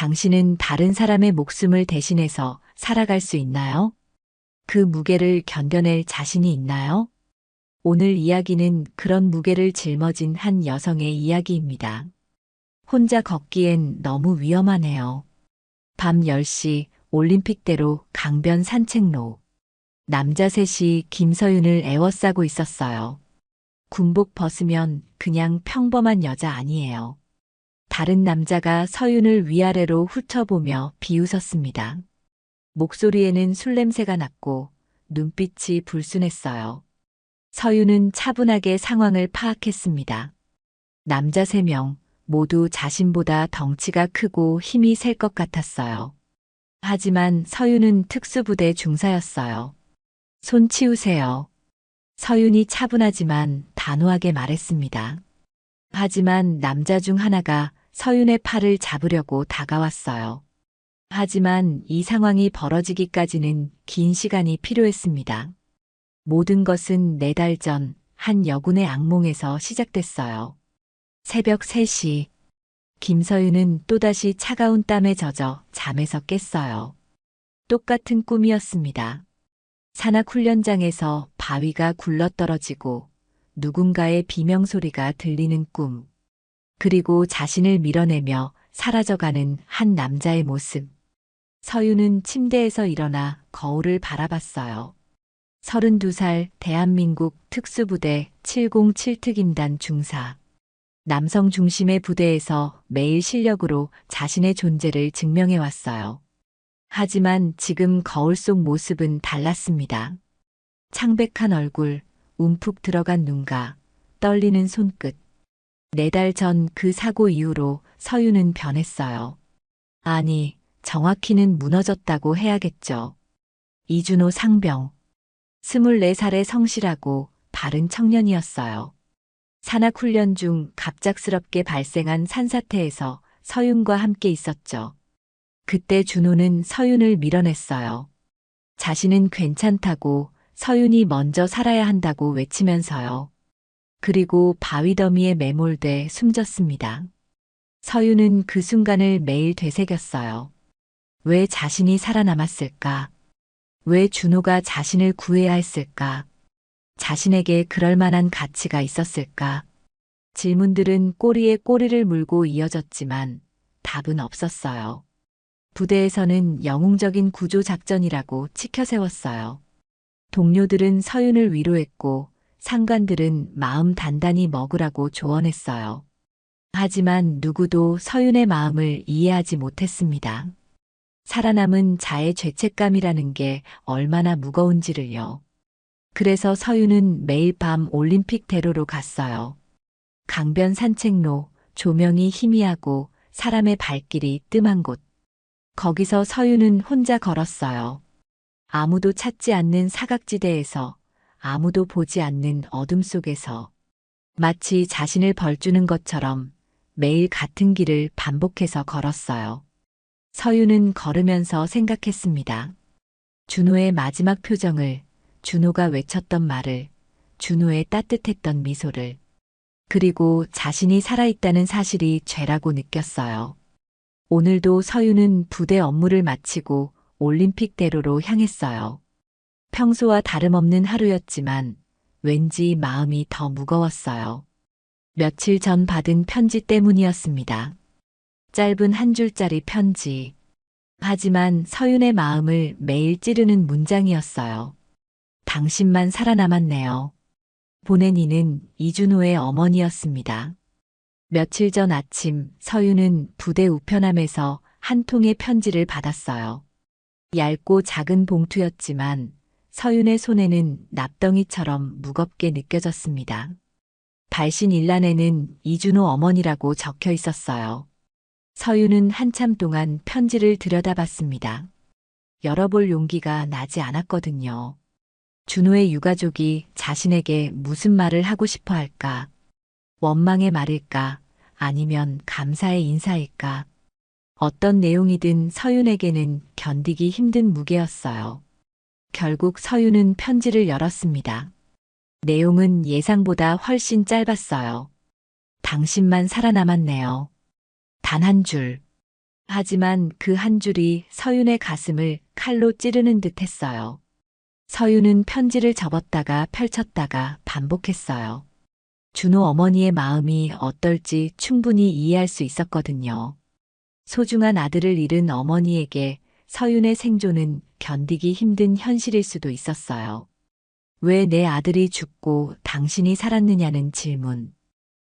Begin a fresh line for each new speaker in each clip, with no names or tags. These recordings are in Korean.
당신은 다른 사람의 목숨을 대신해서 살아갈 수 있나요? 그 무게를 견뎌낼 자신이 있나요? 오늘 이야기는 그런 무게를 짊어진 한 여성의 이야기입니다. 혼자 걷기엔 너무 위험하네요. 밤 10시 올림픽대로 강변 산책로. 남자 셋이 김서윤을 애워싸고 있었어요. 군복 벗으면 그냥 평범한 여자 아니에요. 다른 남자가 서윤을 위아래로 훑어보며 비웃었습니다. 목소리에는 술 냄새가 났고 눈빛이 불순했어요. 서윤은 차분하게 상황을 파악했습니다. 남자 3명 모두 자신보다 덩치가 크고 힘이 셀 것 같았어요. 하지만 서윤은 특수부대 중사였어요. 손 치우세요. 서윤이 차분하지만 단호하게 말했습니다. 하지만 남자 중 하나가 서윤의 팔을 잡으려고 다가왔어요. 하지만 이 상황이 벌어지기까지는 긴 시간이 필요했습니다. 모든 것은 4달 전 한 여군의 악몽에서 시작됐어요. 새벽 3시, 김서윤은 또다시 차가운 땀에 젖어 잠에서 깼어요. 똑같은 꿈이었습니다. 산악훈련장에서 바위가 굴러떨어지고 누군가의 비명소리가 들리는 꿈. 그리고 자신을 밀어내며 사라져가는 한 남자의 모습. 서윤은 침대에서 일어나 거울을 바라봤어요. 32살 대한민국 특수부대 707특임단 중사. 남성 중심의 부대에서 매일 실력으로 자신의 존재를 증명해왔어요. 하지만 지금 거울 속 모습은 달랐습니다. 창백한 얼굴, 움푹 들어간 눈가, 떨리는 손끝. 4달 전 그 사고 이후로 서윤은 변했어요. 아니, 정확히는 무너졌다고 해야겠죠. 이준호 상병. 24살의 성실하고 바른 청년이었어요. 산악훈련 중 갑작스럽게 발생한 산사태에서 서윤과 함께 있었죠. 그때 준호는 서윤을 밀어냈어요. 자신은 괜찮다고, 서윤이 먼저 살아야 한다고 외치면서요. 그리고 바위 더미에 매몰돼 숨졌습니다. 서윤은 그 순간을 매일 되새겼어요. 왜 자신이 살아남았을까? 왜 준호가 자신을 구해야 했을까? 자신에게 그럴 만한 가치가 있었을까? 질문들은 꼬리에 꼬리를 물고 이어졌지만 답은 없었어요. 부대에서는 영웅적인 구조작전이라고 치켜세웠어요. 동료들은 서윤을 위로했고 상관들은 마음 단단히 먹으라고 조언했어요. 하지만 누구도 서윤의 마음을 이해하지 못했습니다. 살아남은 자의 죄책감이라는 게 얼마나 무거운지를요. 그래서 서윤은 매일 밤 올림픽대로로 갔어요. 강변 산책로, 조명이 희미하고 사람의 발길이 뜸한 곳. 거기서 서윤은 혼자 걸었어요. 아무도 찾지 않는 사각지대에서, 아무도 보지 않는 어둠 속에서. 마치 자신을 벌주는 것처럼 매일 같은 길을 반복해서 걸었어요. 서윤은 걸으면서 생각했습니다. 준호의 마지막 표정을, 준호가 외쳤던 말을, 준호의 따뜻했던 미소를. 그리고 자신이 살아있다는 사실이 죄라고 느꼈어요. 오늘도 서윤은 부대 업무를 마치고 올림픽대로로 향했어요. 평소와 다름없는 하루였지만 왠지 마음이 더 무거웠어요. 며칠 전 받은 편지 때문이었습니다. 짧은 한 줄짜리 편지. 하지만 서윤의 마음을 매일 찌르는 문장이었어요. 당신만 살아남았네요. 보낸 이는 이준호의 어머니였습니다. 며칠 전 아침 서윤은 부대 우편함에서 한 통의 편지를 받았어요. 얇고 작은 봉투였지만 서윤의 손에는 납덩이처럼 무겁게 느껴졌습니다. 발신 일란에는 이준호 어머니라고 적혀 있었어요. 서윤은 한참 동안 편지를 들여다봤습니다. 열어볼 용기가 나지 않았거든요. 준호의 유가족이 자신에게 무슨 말을 하고 싶어 할까? 원망의 말일까? 아니면 감사의 인사일까? 어떤 내용이든 서윤에게는 견디기 힘든 무게였어요. 결국 서윤은 편지를 열었습니다. 내용은 예상보다 훨씬 짧았어요. 당신만 살아남았네요. 단 한 줄. 하지만 그 한 줄이 서윤의 가슴을 칼로 찌르는 듯 했어요. 서윤은 편지를 접었다가 펼쳤다가 반복했어요. 준호 어머니의 마음이 어떨지 충분히 이해할 수 있었거든요. 소중한 아들을 잃은 어머니에게 서윤의 생존은 견디기 힘든 현실일 수도 있었어요. 왜 내 아들이 죽고 당신이 살았느냐는 질문.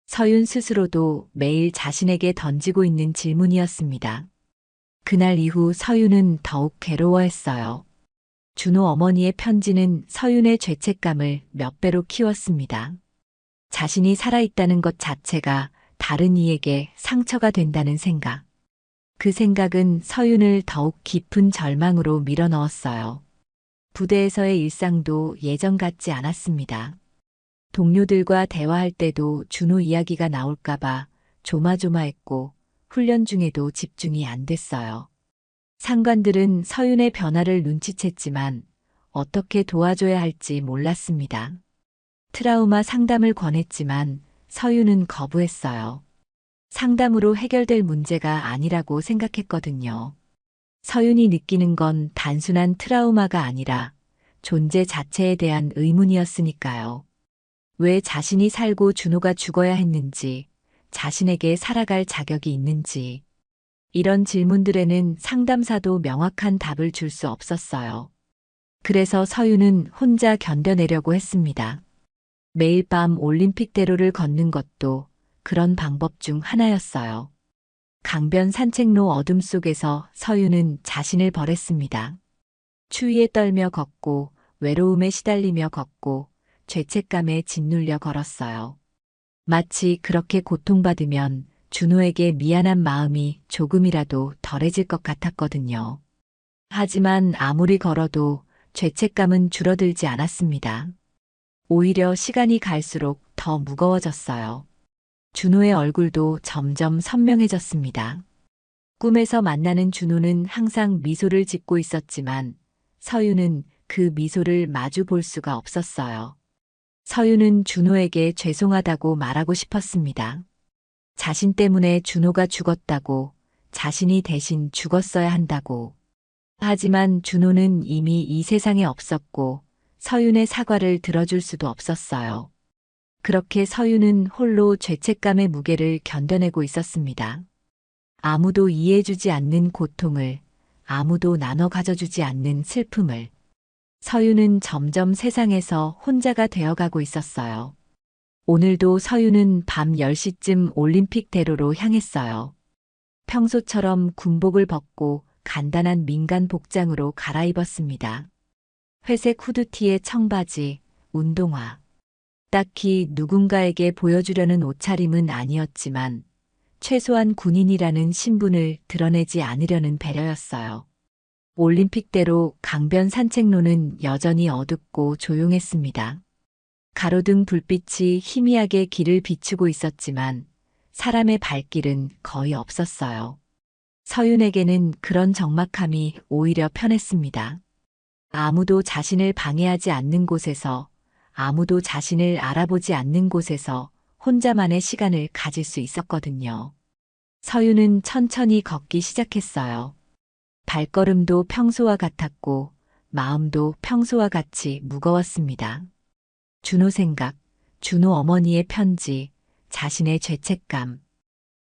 서윤 스스로도 매일 자신에게 던지고 있는 질문이었습니다. 그날 이후 서윤은 더욱 괴로워했어요. 준호 어머니의 편지는 서윤의 죄책감을 몇 배로 키웠습니다. 자신이 살아있다는 것 자체가 다른 이에게 상처가 된다는 생각. 그 생각은 서윤을 더욱 깊은 절망으로 밀어넣었어요. 부대에서의 일상도 예전 같지 않았습니다. 동료들과 대화할 때도 준호 이야기가 나올까봐 조마조마했고 훈련 중에도 집중이 안 됐어요. 상관들은 서윤의 변화를 눈치챘지만 어떻게 도와줘야 할지 몰랐습니다. 트라우마 상담을 권했지만 서윤은 거부했어요. 상담으로 해결될 문제가 아니라고 생각했거든요. 서윤이 느끼는 건 단순한 트라우마가 아니라 존재 자체에 대한 의문이었으니까요. 왜 자신이 살고 준호가 죽어야 했는지, 자신에게 살아갈 자격이 있는지, 이런 질문들에는 상담사도 명확한 답을 줄 수 없었어요. 그래서 서윤은 혼자 견뎌내려고 했습니다. 매일 밤 올림픽대로를 걷는 것도 그런 방법 중 하나였어요. 강변 산책로 어둠 속에서 서윤은 자신을 벌했습니다. 추위에 떨며 걷고 외로움에 시달리며 걷고 죄책감에 짓눌려 걸었어요. 마치 그렇게 고통받으면 준호에게 미안한 마음이 조금이라도 덜해질 것 같았거든요. 하지만 아무리 걸어도 죄책감은 줄어들지 않았습니다. 오히려 시간이 갈수록 더 무거워졌어요. 준호의 얼굴도 점점 선명해졌습니다. 꿈에서 만나는 준호는 항상 미소를 짓고 있었지만 서윤은 그 미소를 마주 볼 수가 없었어요. 서윤은 준호에게 죄송하다고 말하고 싶었습니다. 자신 때문에 준호가 죽었다고, 자신이 대신 죽었어야 한다고. 하지만 준호는 이미 이 세상에 없었고 서윤의 사과를 들어줄 수도 없었어요. 그렇게 서윤은 홀로 죄책감의 무게를 견뎌내고 있었습니다. 아무도 이해해주지 않는 고통을, 아무도 나눠 가져주지 않는 슬픔을. 서윤은 점점 세상에서 혼자가 되어가고 있었어요. 오늘도 서윤은 밤 10시쯤 올림픽대로로 향했어요. 평소처럼 군복을 벗고 간단한 민간 복장으로 갈아입었습니다. 회색 후드티에 청바지, 운동화. 딱히 누군가에게 보여주려는 옷차림은 아니었지만 최소한 군인이라는 신분을 드러내지 않으려는 배려였어요. 올림픽대로 강변 산책로는 여전히 어둡고 조용했습니다. 가로등 불빛이 희미하게 길을 비추고 있었지만 사람의 발길은 거의 없었어요. 서윤에게는 그런 적막함이 오히려 편했습니다. 아무도 자신을 방해하지 않는 곳에서, 아무도 자신을 알아보지 않는 곳에서 혼자만의 시간을 가질 수 있었거든요. 서윤은 천천히 걷기 시작했어요. 발걸음도 평소와 같았고 마음도 평소와 같이 무거웠습니다. 준호 생각, 준호 어머니의 편지, 자신의 죄책감,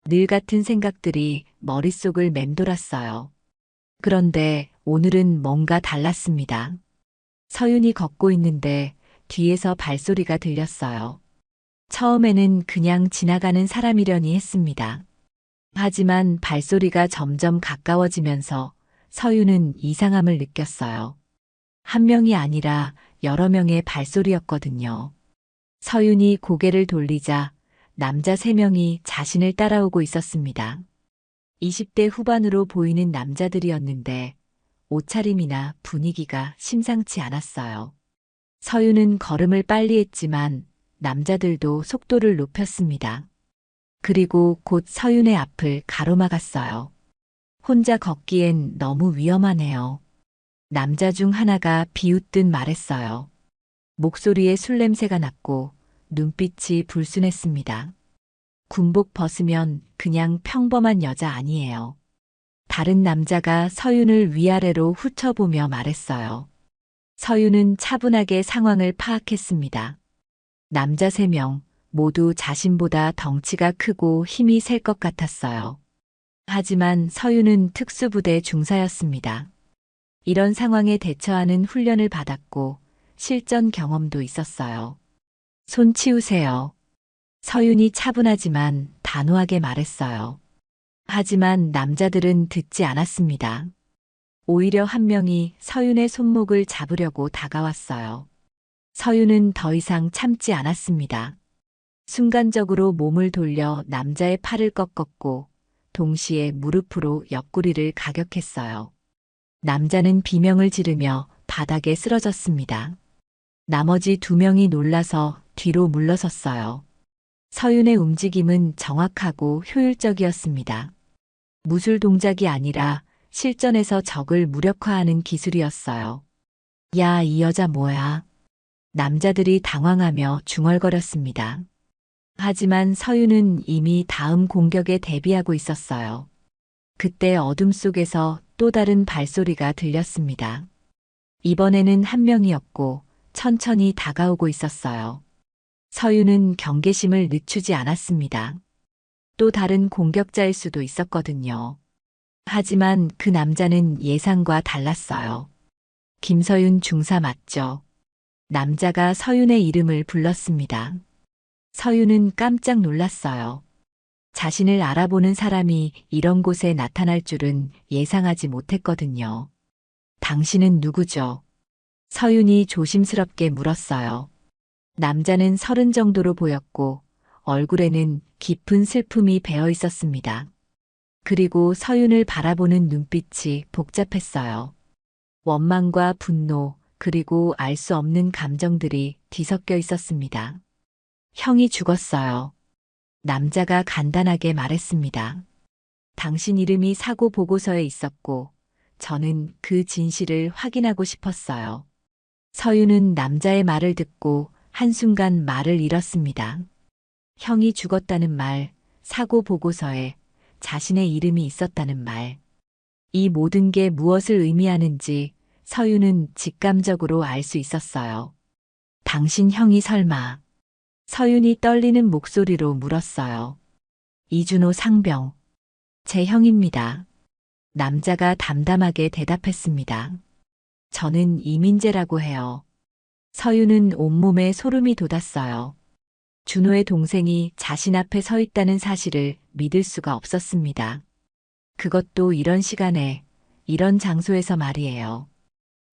늘 같은 생각들이 머릿속을 맴돌았어요. 그런데 오늘은 뭔가 달랐습니다. 서윤이 걷고 있는데 뒤에서 발소리가 들렸어요. 처음에는 그냥 지나가는 사람이려니 했습니다. 하지만 발소리가 점점 가까워지면서 서윤은 이상함을 느꼈어요. 한 명이 아니라 여러 명의 발소리였거든요. 서윤이 고개를 돌리자 남자 3명이 자신을 따라오고 있었습니다. 20대 후반으로 보이는 남자들이었는데 옷차림이나 분위기가 심상치 않았어요. 서윤은 걸음을 빨리 했지만 남자들도 속도를 높였습니다. 그리고 곧 서윤의 앞을 가로막았어요. 혼자 걷기엔 너무 위험하네요. 남자 중 하나가 비웃듯 말했어요. 목소리에 술 냄새가 났고 눈빛이 불순했습니다. 군복 벗으면 그냥 평범한 여자 아니에요. 다른 남자가 서윤을 위아래로 훑어보며 말했어요. 서윤은 차분하게 상황을 파악했습니다. 남자 3명 모두 자신보다 덩치가 크고 힘이 셀 것 같았어요. 하지만 서윤은 특수부대 중사였습니다. 이런 상황에 대처하는 훈련을 받았고 실전 경험도 있었어요. 손 치우세요. 서윤이 차분하지만 단호하게 말했어요. 하지만 남자들은 듣지 않았습니다. 오히려 한 명이 서윤의 손목을 잡으려고 다가왔어요. 서윤은 더 이상 참지 않았습니다. 순간적으로 몸을 돌려 남자의 팔을 꺾었고 동시에 무릎으로 옆구리를 가격했어요. 남자는 비명을 지르며 바닥에 쓰러졌습니다. 나머지 2명이 놀라서 뒤로 물러섰어요. 서윤의 움직임은 정확하고 효율적이었습니다. 무술 동작이 아니라 실전에서 적을 무력화하는 기술이었어요. 야, 이 여자 뭐야? 남자들이 당황하며 중얼거렸습니다. 하지만 서윤은 이미 다음 공격에 대비하고 있었어요. 그때 어둠 속에서 또 다른 발소리가 들렸습니다. 이번에는 한 명이었고 천천히 다가오고 있었어요. 서윤은 경계심을 늦추지 않았습니다. 또 다른 공격자일 수도 있었거든요. 하지만 그 남자는 예상과 달랐어요. 김서윤 중사 맞죠? 남자가 서윤의 이름을 불렀습니다. 서윤은 깜짝 놀랐어요. 자신을 알아보는 사람이 이런 곳에 나타날 줄은 예상하지 못했거든요. 당신은 누구죠? 서윤이 조심스럽게 물었어요. 남자는 30 정도로 보였고 얼굴에는 깊은 슬픔이 배어 있었습니다. 그리고 서윤을 바라보는 눈빛이 복잡했어요. 원망과 분노, 그리고 알 수 없는 감정들이 뒤섞여 있었습니다. 형이 죽었어요. 남자가 간단하게 말했습니다. 당신 이름이 사고 보고서에 있었고 저는 그 진실을 확인하고 싶었어요. 서윤은 남자의 말을 듣고 한순간 말을 잃었습니다. 형이 죽었다는 말, 사고 보고서에 자신의 이름이 있었다는 말. 이 모든 게 무엇을 의미하는지 서윤은 직감적으로 알 수 있었어요. 당신 형이 설마. 서윤이 떨리는 목소리로 물었어요. 이준호 상병. 제 형입니다. 남자가 담담하게 대답했습니다. 저는 이민재라고 해요. 서윤은 온몸에 소름이 돋았어요. 준호의 동생이 자신 앞에 서 있다는 사실을 믿을 수가 없었습니다. 그것도 이런 시간에, 이런 장소에서 말이에요.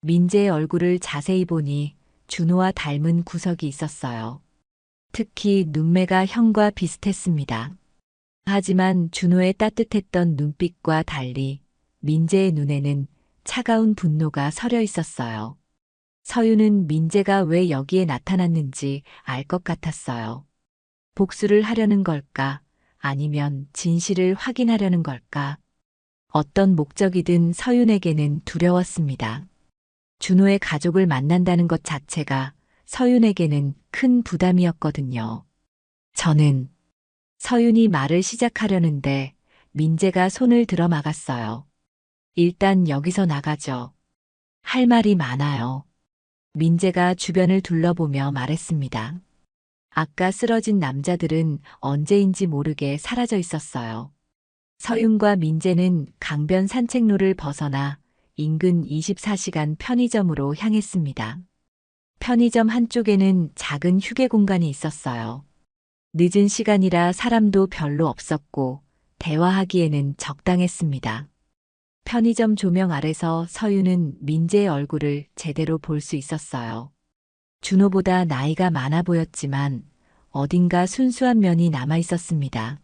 민재의 얼굴을 자세히 보니 준호와 닮은 구석이 있었어요. 특히 눈매가 형과 비슷했습니다. 하지만 준호의 따뜻했던 눈빛과 달리 민재의 눈에는 차가운 분노가 서려 있었어요. 서윤은 민재가 왜 여기에 나타났는지 알 것 같았어요. 복수를 하려는 걸까? 아니면 진실을 확인하려는 걸까? 어떤 목적이든 서윤에게는 두려웠습니다. 준호의 가족을 만난다는 것 자체가 서윤에게는 큰 부담이었거든요. 저는 서윤이 말을 시작하려는데 민재가 손을 들어 막았어요. 일단 여기서 나가죠. 할 말이 많아요. 민재가 주변을 둘러보며 말했습니다. 아까 쓰러진 남자들은 언제인지 모르게 사라져 있었어요. 서윤과 민재는 강변 산책로를 벗어나 인근 24시간 편의점으로 향했습니다. 편의점 한쪽에는 작은 휴게 공간이 있었어요. 늦은 시간이라 사람도 별로 없었고 대화하기에는 적당했습니다. 편의점 조명 아래서 서윤은 민재의 얼굴을 제대로 볼 수 있었어요. 준호보다 나이가 많아 보였지만 어딘가 순수한 면이 남아 있었습니다.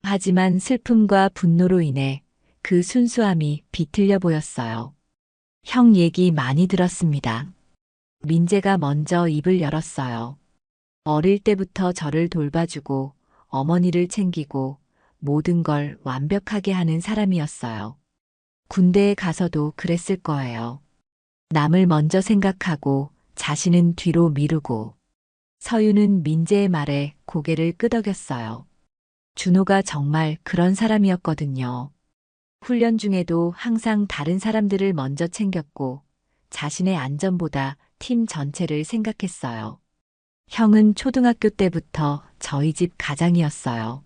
하지만 슬픔과 분노로 인해 그 순수함이 비틀려 보였어요. 형 얘기 많이 들었습니다. 민재가 먼저 입을 열었어요. 어릴 때부터 저를 돌봐주고 어머니를 챙기고 모든 걸 완벽하게 하는 사람이었어요. 군대에 가서도 그랬을 거예요. 남을 먼저 생각하고 자신은 뒤로 미루고. 서윤은 민재의 말에 고개를 끄덕였어요. 준호가 정말 그런 사람이었거든요. 훈련 중에도 항상 다른 사람들을 먼저 챙겼고 자신의 안전보다 팀 전체를 생각했어요. 형은 초등학교 때부터 저희 집 가장이었어요.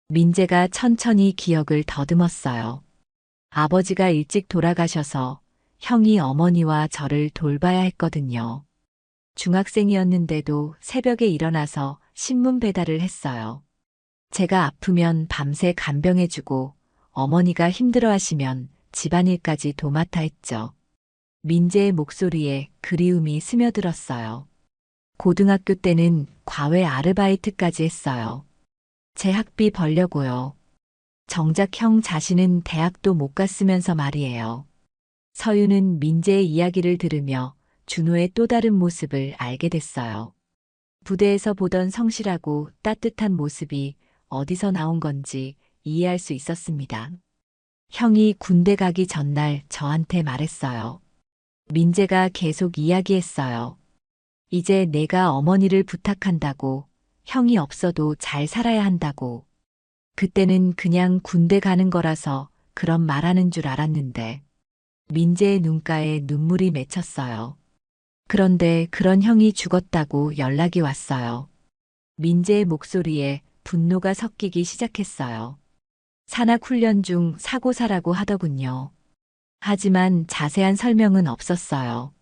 민재가 천천히 기억을 더듬었어요. 아버지가 일찍 돌아가셔서 형이 어머니와 저를 돌봐야 했거든요. 중학생이었는데도 새벽에 일어나서 신문 배달을 했어요. 제가 아프면 밤새 간병해주고 어머니가 힘들어하시면 집안일까지 도맡아 했죠. 민재의 목소리에 그리움이 스며들었어요. 고등학교 때는 과외 아르바이트까지 했어요. 제 학비 벌려고요. 정작 형 자신은 대학도 못 갔으면서 말이에요. 서유는 민재의 이야기를 들으며 준호의 또 다른 모습을 알게 됐어요. 부대에서 보던 성실하고 따뜻한 모습이 어디서 나온 건지 이해할 수 있었습니다. 형이 군대 가기 전날 저한테 말했어요. 민재가 계속 이야기했어요. 이제 내가 어머니를 부탁한다고, 형이 없어도 잘 살아야 한다고. 그때는 그냥 군대 가는 거라서 그런 말하는 줄 알았는데 민재의 눈가에 눈물이 맺혔어요. 그런데 그런 형이 죽었다고 연락이 왔어요. 민재의 목소리에 분노가 섞이기 시작했어요. 산악훈련 중 사고사라고 하더군요. 하지만 자세한 설명은 없었어요.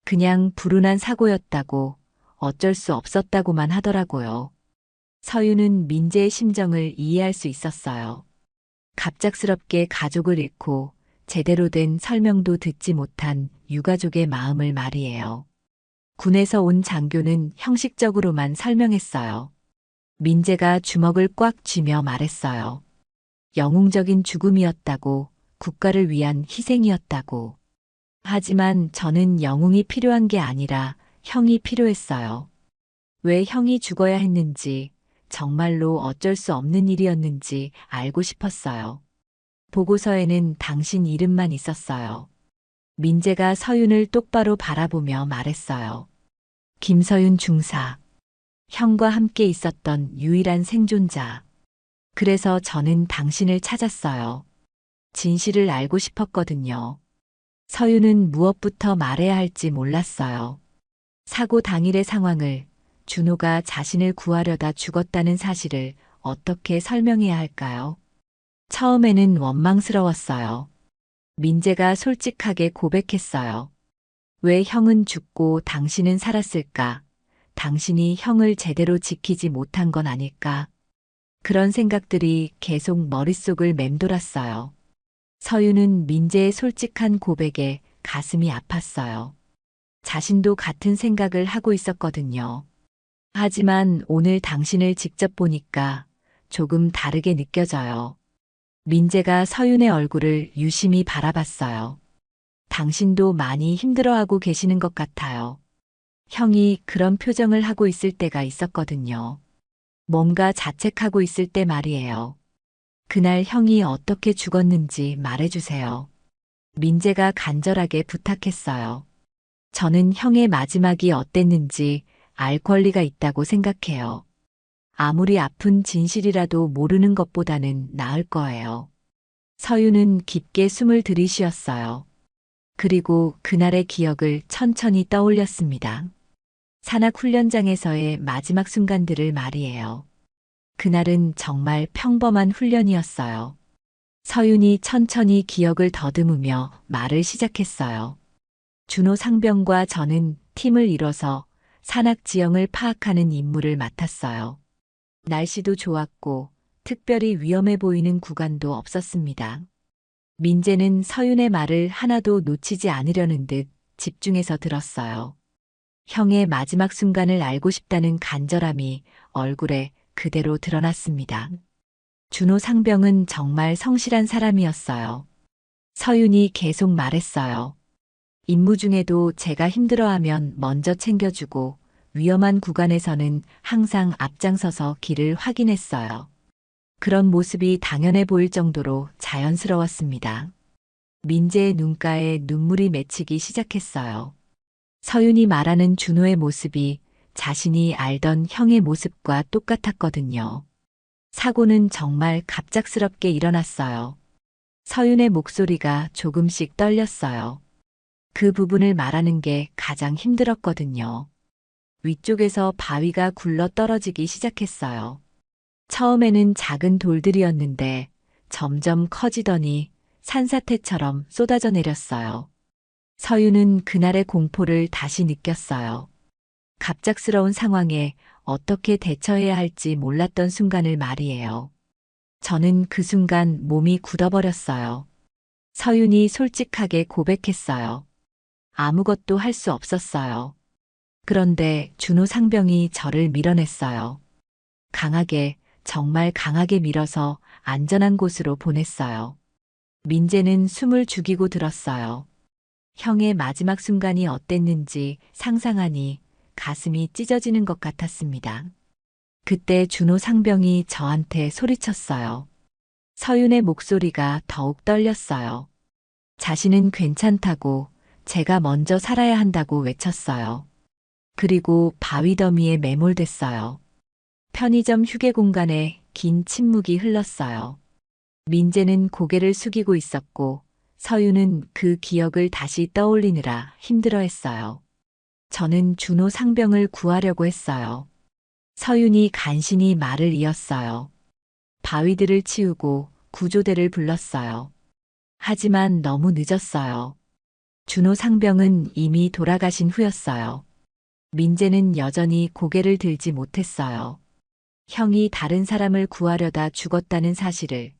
그냥 불운한 사고였다고, 어쩔 수 없었다고만 하더라고요. 서유는 민재의 심정을 이해할 수 있었어요. 갑작스럽게 가족을 잃고 제대로 된 설명도 듣지 못한 유가족의 마음을 말이에요. 군에서 온 장교는 형식적으로만 설명했어요. 민재가 주먹을 꽉 쥐며 말했어요. 영웅적인 죽음이었다고, 국가를 위한 희생이었다고. 하지만 저는 영웅이 필요한 게 아니라 형이 필요했어요. 왜 형이 죽어야 했는지, 정말로 어쩔 수 없는 일이었는지 알고 싶었어요. 보고서에는 당신 이름만 있었어요. 민재가 서윤을 똑바로 바라보며 말했어요. 김서윤 중사. 형과 함께 있었던 유일한 생존자. 그래서 저는 당신을 찾았어요. 진실을 알고 싶었거든요. 서윤은 무엇부터 말해야 할지 몰랐어요. 사고 당일의 상황을, 준호가 자신을 구하려다 죽었다는 사실을 어떻게 설명해야 할까요? 처음에는 원망스러웠어요. 민재가 솔직하게 고백했어요. 왜 형은 죽고 당신은 살았을까? 당신이 형을 제대로 지키지 못한 건 아닐까? 그런 생각들이 계속 머릿속을 맴돌았어요. 서유는 민재의 솔직한 고백에 가슴이 아팠어요. 자신도 같은 생각을 하고 있었거든요. 하지만 오늘 당신을 직접 보니까 조금 다르게 느껴져요. 민재가 서윤의 얼굴을 유심히 바라봤어요. 당신도 많이 힘들어하고 계시는 것 같아요. 형이 그런 표정을 하고 있을 때가 있었거든요. 뭔가 자책하고 있을 때 말이에요. 그날 형이 어떻게 죽었는지 말해주세요. 민재가 간절하게 부탁했어요. 저는 형의 마지막이 어땠는지 알 권리가 있다고 생각해요. 아무리 아픈 진실이라도 모르는 것보다는 나을 거예요. 서유는 깊게 숨을 들이쉬었어요. 그리고 그날의 기억을 천천히 떠올렸습니다. 산악훈련장에서의 마지막 순간들을 말이에요. 그날은 정말 평범한 훈련이었어요. 서윤이 천천히 기억을 더듬으며 말을 시작했어요. 준호 상병과 저는 팀을 이뤄서 산악 지형을 파악하는 임무를 맡았어요. 날씨도 좋았고 특별히 위험해 보이는 구간도 없었습니다. 민재는 서윤의 말을 하나도 놓치지 않으려는 듯 집중해서 들었어요. 형의 마지막 순간을 알고 싶다는 간절함이 얼굴에 그대로 드러났습니다. 준호 상병은 정말 성실한 사람이었어요. 서윤이 계속 말했어요. 임무 중에도 제가 힘들어하면 먼저 챙겨주고 위험한 구간에서는 항상 앞장서서 길을 확인했어요. 그런 모습이 당연해 보일 정도로 자연스러웠습니다. 민재의 눈가에 눈물이 맺히기 시작했어요. 서윤이 말하는 준호의 모습이 자신이 알던 형의 모습과 똑같았거든요. 사고는 정말 갑작스럽게 일어났어요. 서윤의 목소리가 조금씩 떨렸어요. 그 부분을 말하는 게 가장 힘들었거든요. 위쪽에서 바위가 굴러 떨어지기 시작했어요. 처음에는 작은 돌들이었는데 점점 커지더니 산사태처럼 쏟아져 내렸어요. 서윤은 그날의 공포를 다시 느꼈어요. 갑작스러운 상황에 어떻게 대처해야 할지 몰랐던 순간을 말이에요. 저는 그 순간 몸이 굳어버렸어요. 서윤이 솔직하게 고백했어요. 아무것도 할 수 없었어요. 그런데 준호 상병이 저를 밀어냈어요. 강하게, 정말 강하게 밀어서 안전한 곳으로 보냈어요. 민재는 숨을 죽이고 들었어요. 형의 마지막 순간이 어땠는지 상상하니 가슴이 찢어지는 것 같았습니다. 그때 준호 상병이 저한테 소리쳤어요. 서윤의 목소리가 더욱 떨렸어요. 자신은 괜찮다고, 제가 먼저 살아야 한다고 외쳤어요. 그리고 바위 더미에 매몰됐어요. 편의점 휴게 공간에 긴 침묵이 흘렀어요. 민재는 고개를 숙이고 있었고 서윤은 그 기억을 다시 떠올리느라 힘들어했어요. 저는 준호 상병을 구하려고 했어요. 서윤이 간신히 말을 이었어요. 바위들을 치우고 구조대를 불렀어요. 하지만 너무 늦었어요. 준호 상병은 이미 돌아가신 후였어요. 민재는 여전히 고개를 들지 못했어요. 형이 다른 사람을 구하려다 죽었다는 사실을,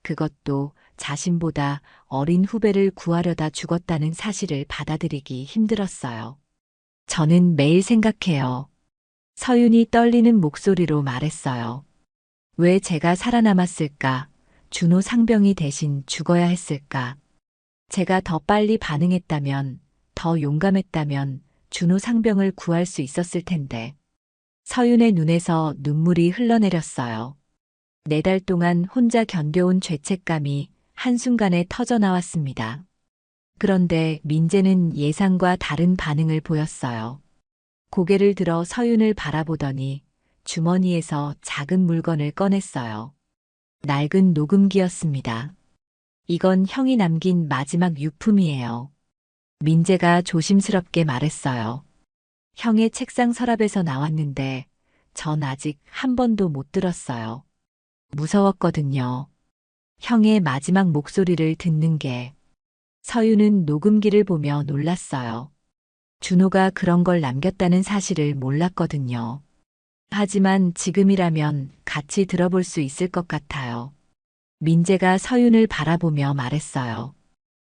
그것도 자신보다 어린 후배를 구하려다 죽었다는 사실을 받아들이기 힘들었어요. 저는 매일 생각해요. 서윤이 떨리는 목소리로 말했어요. 왜 제가 살아남았을까? 준호 상병이 대신 죽어야 했을까? 제가 더 빨리 반응했다면, 더 용감했다면 준호 상병을 구할 수 있었을 텐데. 서윤의 눈에서 눈물이 흘러내렸어요. 4달 동안 혼자 견뎌온 죄책감이 한순간에 터져나왔습니다. 그런데 민재는 예상과 다른 반응을 보였어요. 고개를 들어 서윤을 바라보더니 주머니에서 작은 물건을 꺼냈어요. 낡은 녹음기였습니다. 이건 형이 남긴 마지막 유품이에요. 민재가 조심스럽게 말했어요. 형의 책상 서랍에서 나왔는데 전 아직 한 번도 못 들었어요. 무서웠거든요. 형의 마지막 목소리를 듣는 게. 서윤은 녹음기를 보며 놀랐어요. 준호가 그런 걸 남겼다는 사실을 몰랐거든요. 하지만 지금이라면 같이 들어볼 수 있을 것 같아요. 민재가 서윤을 바라보며 말했어요.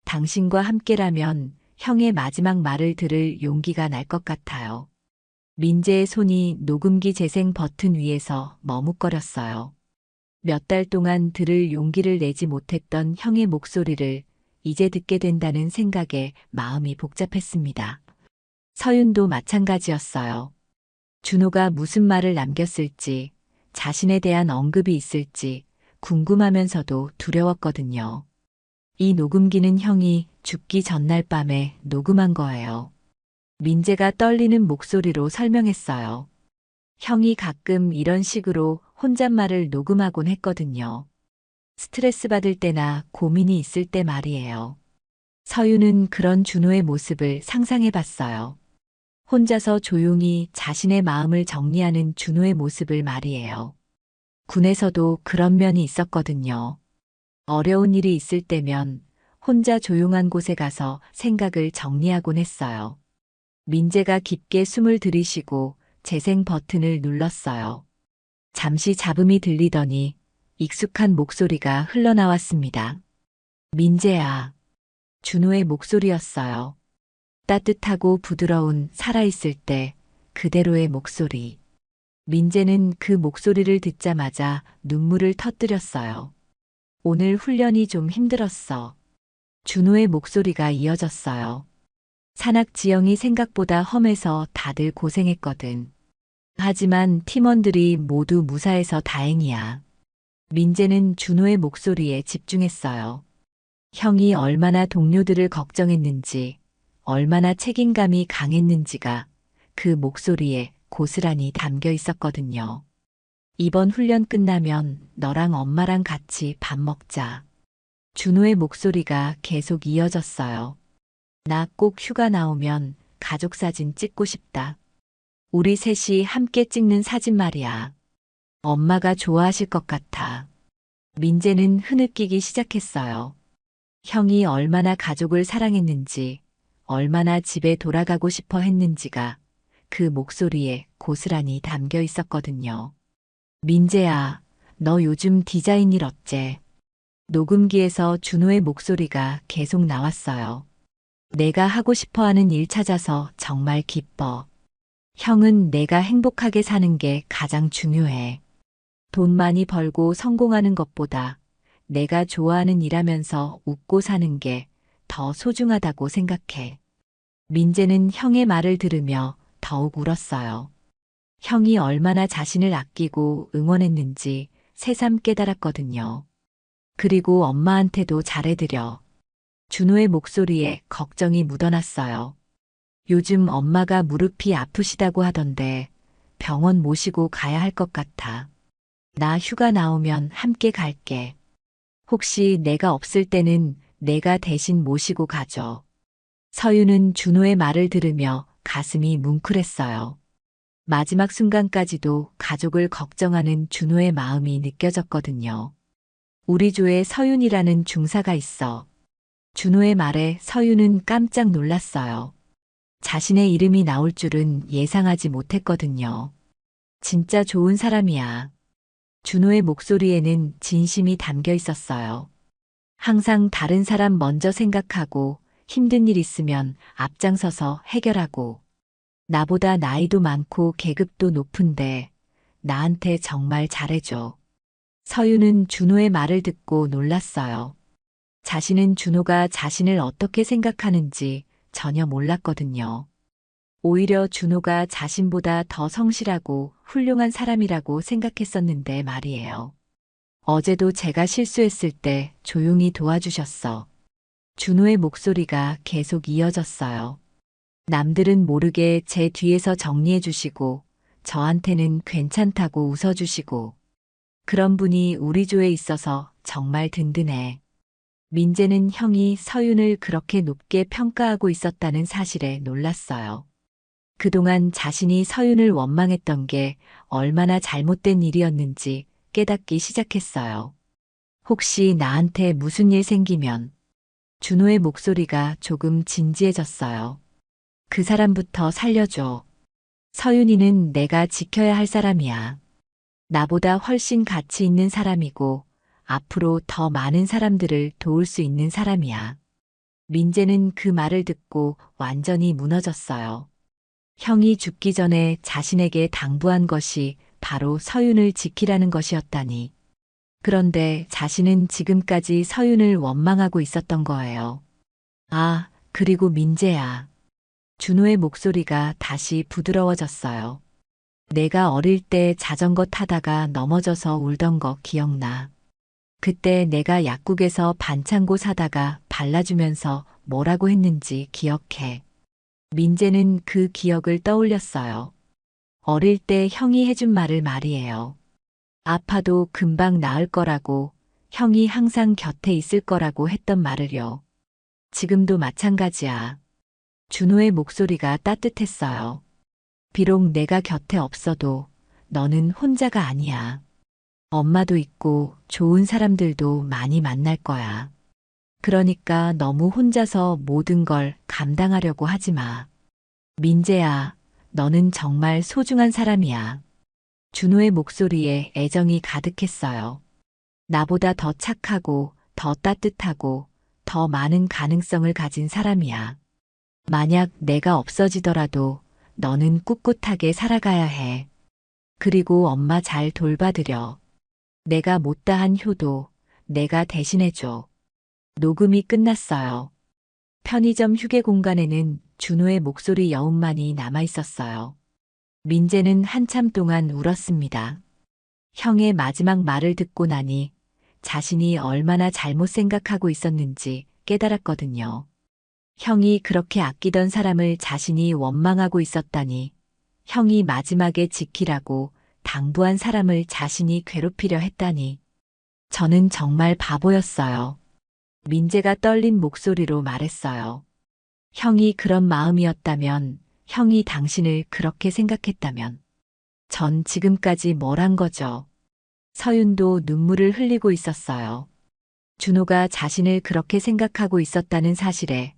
당신과 함께라면 형의 마지막 말을 들을 용기가 날 것 같아요. 민재의 손이 녹음기 재생 버튼 위에서 머뭇거렸어요. 몇 달 동안 들을 용기를 내지 못했던 형의 목소리를 이제 듣게 된다는 생각에 마음이 복잡했습니다. 서윤도 마찬가지였어요. 준호가 무슨 말을 남겼을지, 자신에 대한 언급이 있을지 궁금하면서도 두려웠거든요. 이 녹음기는 형이 죽기 전날 밤에 녹음한 거예요. 민재가 떨리는 목소리로 설명했어요. 형이 가끔 이런 식으로 혼잣말을 녹음하곤 했거든요. 스트레스 받을 때나 고민이 있을 때 말이에요. 서윤은 그런 준호의 모습을 상상해 봤어요. 혼자서 조용히 자신의 마음을 정리하는 준호의 모습을 말이에요. 군에서도 그런 면이 있었거든요. 어려운 일이 있을 때면 혼자 조용한 곳에 가서 생각을 정리하곤 했어요. 민재가 깊게 숨을 들이쉬고 재생 버튼을 눌렀어요. 잠시 잡음이 들리더니 익숙한 목소리가 흘러나왔습니다. 민재야. 준호의 목소리였어요. 따뜻하고 부드러운 살아있을 때 그대로의 목소리. 민재는 그 목소리를 듣자마자 눈물을 터뜨렸어요. 오늘 훈련이 좀 힘들었어. 준호의 목소리가 이어졌어요. 산악 지형이 생각보다 험해서 다들 고생했거든. 하지만 팀원들이 모두 무사해서 다행이야. 민재는 준호의 목소리에 집중했어요. 형이 얼마나 동료들을 걱정했는지, 얼마나 책임감이 강했는지가 그 목소리에 고스란히 담겨 있었거든요. 이번 훈련 끝나면 너랑 엄마랑 같이 밥 먹자. 준호의 목소리가 계속 이어졌어요. 나 꼭 휴가 나오면 가족 사진 찍고 싶다. 우리 셋이 함께 찍는 사진 말이야. 엄마가 좋아하실 것 같아. 민재는 흐느끼기 시작했어요. 형이 얼마나 가족을 사랑했는지, 얼마나 집에 돌아가고 싶어 했는지가 그 목소리에 고스란히 담겨 있었거든요. 민재야, 너 요즘 디자인 일 어째? 녹음기에서 준호의 목소리가 계속 나왔어요. 내가 하고 싶어 하는 일 찾아서 정말 기뻐. 형은 내가 행복하게 사는 게 가장 중요해. 돈 많이 벌고 성공하는 것보다 내가 좋아하는 일하면서 웃고 사는 게 더 소중하다고 생각해. 민재는 형의 말을 들으며 더욱 울었어요. 형이 얼마나 자신을 아끼고 응원했는지 새삼 깨달았거든요. 그리고 엄마한테도 잘해드려. 준호의 목소리에 걱정이 묻어났어요. 요즘 엄마가 무릎이 아프시다고 하던데 병원 모시고 가야 할 것 같아. 나 휴가 나오면 함께 갈게. 혹시 내가 없을 때는 내가 대신 모시고 가죠. 서유는 준호의 말을 들으며 가슴이 뭉클했어요. 마지막 순간까지도 가족을 걱정하는 준호의 마음이 느껴졌거든요. 우리 조에 서윤이라는 중사가 있어. 준호의 말에 서윤은 깜짝 놀랐어요. 자신의 이름이 나올 줄은 예상하지 못했거든요. 진짜 좋은 사람이야. 준호의 목소리에는 진심이 담겨 있었어요. 항상 다른 사람 먼저 생각하고 힘든 일 있으면 앞장서서 해결하고 나보다 나이도 많고 계급도 높은데 나한테 정말 잘해줘. 서유는 준호의 말을 듣고 놀랐어요. 자신은 준호가 자신을 어떻게 생각하는지 전혀 몰랐거든요. 오히려 준호가 자신보다 더 성실하고 훌륭한 사람이라고 생각했었는데 말이에요. 어제도 제가 실수했을 때 조용히 도와주셨어. 준호의 목소리가 계속 이어졌어요. 남들은 모르게 제 뒤에서 정리해 주시고 저한테는 괜찮다고 웃어주시고 그런 분이 우리 조에 있어서 정말 든든해. 민재는 형이 서윤을 그렇게 높게 평가하고 있었다는 사실에 놀랐어요. 그동안 자신이 서윤을 원망했던 게 얼마나 잘못된 일이었는지 깨닫기 시작했어요. 혹시 나한테 무슨 일 생기면 준호의 목소리가 조금 진지해졌어요. 그 사람부터 살려줘. 서윤이는 내가 지켜야 할 사람이야. 나보다 훨씬 가치 있는 사람이고 앞으로 더 많은 사람들을 도울 수 있는 사람이야. 민재는 그 말을 듣고 완전히 무너졌어요. 형이 죽기 전에 자신에게 당부한 것이 바로 서윤을 지키라는 것이었다니. 그런데 자신은 지금까지 서윤을 원망하고 있었던 거예요. 아, 그리고 민재야. 준호의 목소리가 다시 부드러워졌어요. 내가 어릴 때 자전거 타다가 넘어져서 울던 거 기억나. 그때 내가 약국에서 반창고 사다가 발라주면서 뭐라고 했는지 기억해. 민재는 그 기억을 떠올렸어요. 어릴 때 형이 해준 말을 말이에요. 아파도 금방 나을 거라고, 형이 항상 곁에 있을 거라고 했던 말을요. 지금도 마찬가지야. 준호의 목소리가 따뜻했어요. 비록 내가 곁에 없어도 너는 혼자가 아니야. 엄마도 있고 좋은 사람들도 많이 만날 거야. 그러니까 너무 혼자서 모든 걸 감당하려고 하지 마. 민재야, 너는 정말 소중한 사람이야. 준호의 목소리에 애정이 가득했어요. 나보다 더 착하고, 더 따뜻하고, 더 많은 가능성을 가진 사람이야. 만약 내가 없어지더라도 너는 꿋꿋하게 살아가야 해. 그리고 엄마 잘 돌봐드려. 내가 못다한 효도 내가 대신해줘. 녹음이 끝났어요. 편의점 휴게 공간에는 준호의 목소리 여운만이 남아있었어요. 민재는 한참 동안 울었습니다. 형의 마지막 말을 듣고 나니 자신이 얼마나 잘못 생각하고 있었는지 깨달았거든요. 형이 그렇게 아끼던 사람을 자신이 원망하고 있었다니, 형이 마지막에 지키라고 당부한 사람을 자신이 괴롭히려 했다니. 저는 정말 바보였어요. 민재가 떨린 목소리로 말했어요. 형이 그런 마음이었다면, 형이 당신을 그렇게 생각했다면, 전 지금까지 뭘 한 거죠? 서윤도 눈물을 흘리고 있었어요. 준호가 자신을 그렇게 생각하고 있었다는 사실에,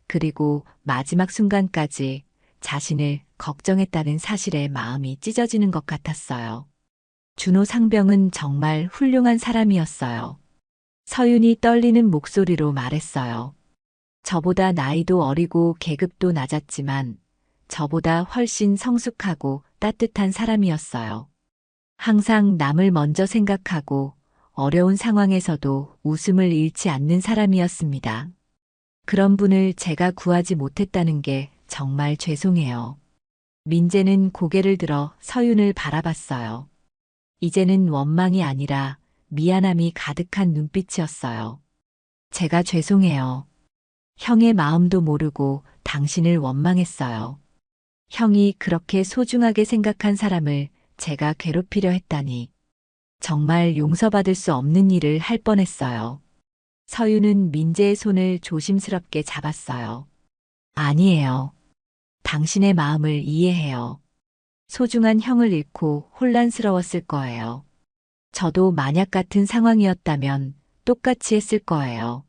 그리고 마지막 순간까지 자신을 걱정했다는 사실에 마음이 찢어지는 것 같았어요. 준호 상병은 정말 훌륭한 사람이었어요. 서윤이 떨리는 목소리로 말했어요. 저보다 나이도 어리고 계급도 낮았지만 저보다 훨씬 성숙하고 따뜻한 사람이었어요. 항상 남을 먼저 생각하고 어려운 상황에서도 웃음을 잃지 않는 사람이었습니다. 그런 분을 제가 구하지 못했다는 게 정말 죄송해요. 민재는 고개를 들어 서윤을 바라봤어요. 이제는 원망이 아니라 미안함이 가득한 눈빛이었어요. 제가 죄송해요. 형의 마음도 모르고 당신을 원망했어요. 형이 그렇게 소중하게 생각한 사람을 제가 괴롭히려 했다니. 정말 용서받을 수 없는 일을 할 뻔했어요. 서윤은 민재의 손을 조심스럽게 잡았어요. 아니에요. 당신의 마음을 이해해요. 소중한 형을 잃고 혼란스러웠을 거예요. 저도 만약 같은 상황이었다면 똑같이 했을 거예요.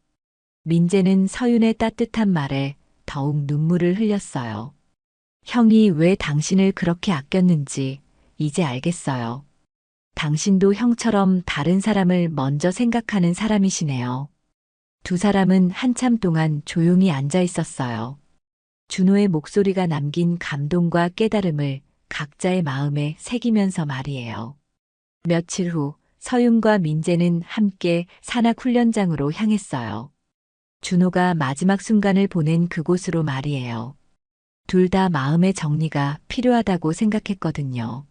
민재는 서윤의 따뜻한 말에 더욱 눈물을 흘렸어요. 형이 왜 당신을 그렇게 아꼈는지 이제 알겠어요. 당신도 형처럼 다른 사람을 먼저 생각하는 사람이시네요. 두 사람은 한참 동안 조용히 앉아 있었어요. 준호의 목소리가 남긴 감동과 깨달음을 각자의 마음에 새기면서 말이에요. 며칠 후 서윤과 민재는 함께 산악훈련장으로 향했어요. 준호가 마지막 순간을 보낸 그곳으로 말이에요. 둘 다 마음의 정리가 필요하다고 생각했거든요.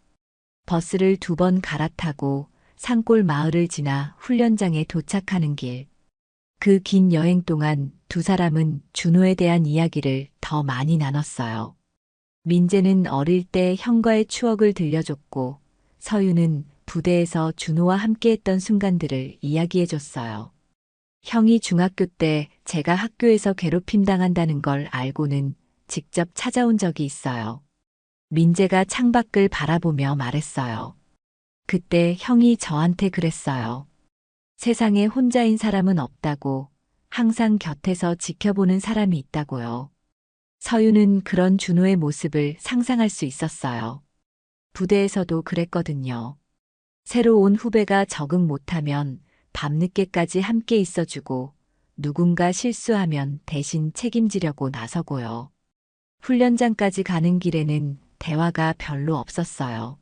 버스를 2번 갈아타고 산골 마을을 지나 훈련장에 도착하는 길. 그 긴 여행 동안 두 사람은 준호에 대한 이야기를 더 많이 나눴어요. 민재는 어릴 때 형과의 추억을 들려줬고 서윤은 부대에서 준호와 함께했던 순간들을 이야기해줬어요. 형이 중학교 때 제가 학교에서 괴롭힘 당한다는 걸 알고는 직접 찾아온 적이 있어요. 민재가 창밖을 바라보며 말했어요. 그때 형이 저한테 그랬어요. 세상에 혼자인 사람은 없다고, 항상 곁에서 지켜보는 사람이 있다고요. 서윤은 그런 준호의 모습을 상상할 수 있었어요. 부대에서도 그랬거든요. 새로 온 후배가 적응 못하면 밤늦게까지 함께 있어주고 누군가 실수하면 대신 책임지려고 나서고요. 훈련장까지 가는 길에는 대화가 별로 없었어요.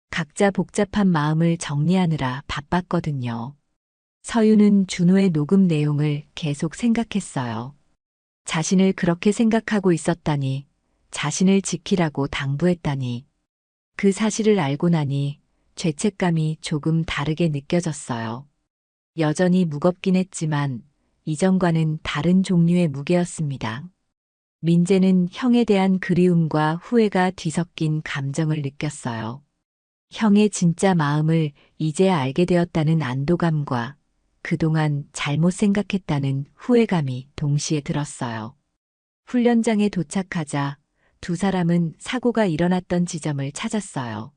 각자 복잡한 마음을 정리하느라 바빴거든요. 서윤은 준호의 녹음 내용을 계속 생각했어요. 자신을 그렇게 생각하고 있었다니, 자신을 지키라고 당부했다니. 그 사실을 알고 나니 죄책감이 조금 다르게 느껴졌어요. 여전히 무겁긴 했지만 이전과는 다른 종류의 무게였습니다. 민재는 형에 대한 그리움과 후회가 뒤섞인 감정을 느꼈어요. 형의 진짜 마음을 이제야 알게 되었다는 안도감과 그동안 잘못 생각했다는 후회감이 동시에 들었어요. 훈련장에 도착하자 두 사람은 사고가 일어났던 지점을 찾았어요.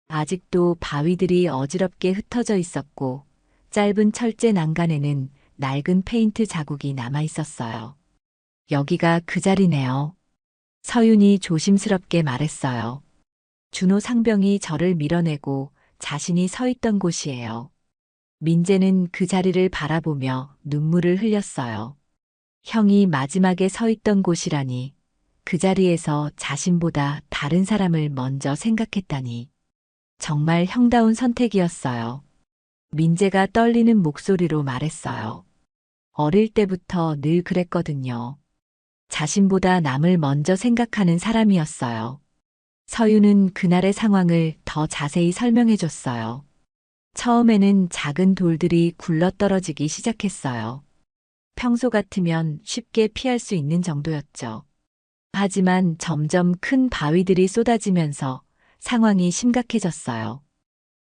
아직도 바위들이 어지럽게 흩어져 있었고 짧은 철제 난간에는 낡은 페인트 자국이 남아 있었어요. 여기가 그 자리네요. 서윤이 조심스럽게 말했어요. 준호 상병이 저를 밀어내고 자신이 서 있던 곳이에요. 민재는 그 자리를 바라보며 눈물을 흘렸어요. 형이 마지막에 서 있던 곳이라니, 그 자리에서 자신보다 다른 사람을 먼저 생각했다니. 정말 형다운 선택이었어요. 민재가 떨리는 목소리로 말했어요. 어릴 때부터 늘 그랬거든요. 자신보다 남을 먼저 생각하는 사람이었어요. 서윤은 그날의 상황을 더 자세히 설명해 줬어요. 처음에는 작은 돌들이 굴러떨어지기 시작했어요. 평소 같으면 쉽게 피할 수 있는 정도였죠. 하지만 점점 큰 바위들이 쏟아지면서 상황이 심각해졌어요.